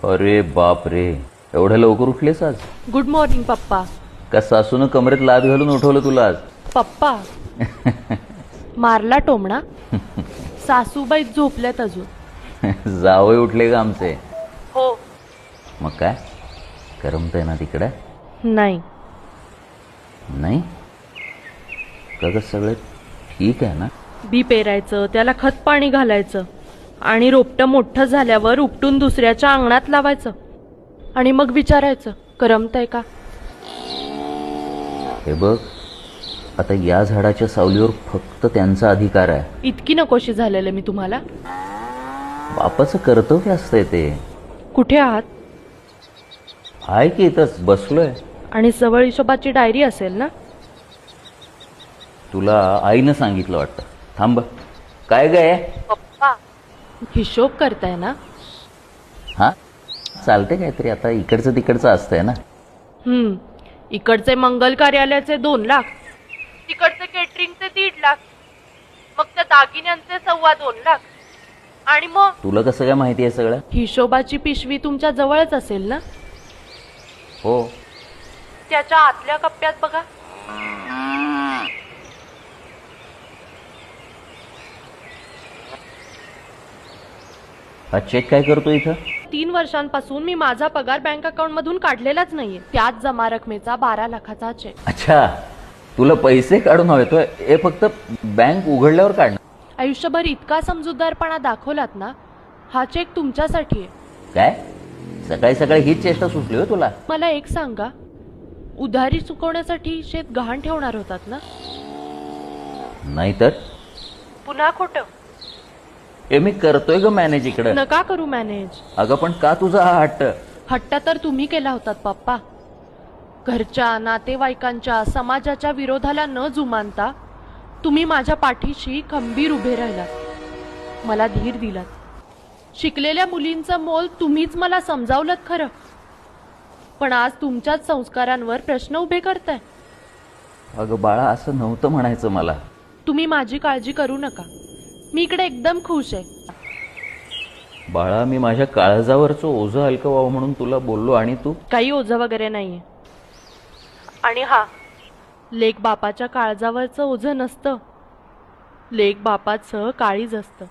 अरे बाप रे, एवढ्या लवकर उठलेस आज? गुड मॉर्निंग पप्पा. का सासून कमरेत लाद घालून उठवलं तुला आज? पप्पा मारला टोमणा. सासूबाई झोपल्यात अजून. जावई उठले का आमचे? हो. मग काय करमतंय ना तिकडे? नाही. नाही का ग, सगळं ठीक आहे ना? बी पेरायचं, त्याला खत पाणी घालायचं आणि रोपटं मोठं झाल्यावर उपटून दुसऱ्याच्या अंगणात लावायचं आणि मग विचारायचं करमतंय का. हे बघ, आता या झाडाच्या सावलीवर फक्त त्यांचा अधिकार आहे. इतकी नकोशी झालेलं मी तुम्हाला. बापाचं कर्तव्य असतंय ते. कुठे आहात? आहे की इथंच बसलोय. आणि जवळ हिशोबाची डायरी असेल ना? तुला आईनं सांगितलं वाटतं. थांब, काय ग आहे? पप्पा हिशोब करताय ना? हा चालते काहीतरी. आता इकडचं तिकडचं असतंय ना. इकडचे मंगल कार्यालयाचे 2 लाख, तिकडचे केटरिंगचे 1.5 लाख, मग त्या दागिन्यांचे 2.25 लाख. आणि मग तुला कसं काय माहिती आहे सगळं? हिशोबाची पिशवी तुमच्या जवळच असेल ना? हो. त्याच्या आतल्या कप्प्यात बघा. हा चेक काय करतो इथं? 3 वर्षांपासून मी माझा पगार बँक अकाउंट मधून काढलेलाच नाहीये. त्याच जमा रकमेचा 12 लाखाचा चेक. अच्छा, तुला पैसे काढून हवेतोय? हे फक्त बँक उघडल्यावर काढणं? आयुष्यभर इतका समजूतदारपणा दाखवलात ना, हा चेक तुमच्यासाठी आहे. काय सकाळी सकाळी हीच चेष्टा सुचली हो तुला? मला एक सांगा, उधारी चुकवण्यासाठी शेत गहाण ठेवणार होतात ना? नाहीतर पुन्हा खोटं. हे मी करतोय ग मॅनेज इकडं. नका करू मॅनेज. अगं पण का तुझा हा हट्ट? हट्ट तर तुम्ही केला होतात पप्पा. घरच्या, नातेवाईकांच्या, समाजाच्या विरोधाला न जुमानता तुम्ही माझ्या पाठीशी खंबीर उभे राहिलात. मला धीर दिलात. शिकलेल्या मुलींचं मोल तुम्हीच मला समजावलंत खरं, पण आज तुमच्याच संस्कारांवर प्रश्न उभे करताय. अगं बाळा, असं नव्हतं म्हणायचं मला. तुम्ही माझी काळजी करू नका. मी इकडे एकदम खुश आहे. बाळा, मी माझ्या काळजावरचं ओझं हलकं व्हावं म्हणून तुला बोललो आणि तू? काही ओझं वगैरे नाहीये. आणि हा, लेक बापाच्या काळजावरचं ओझं नसतं, लेक बापाचं काळीज असतं.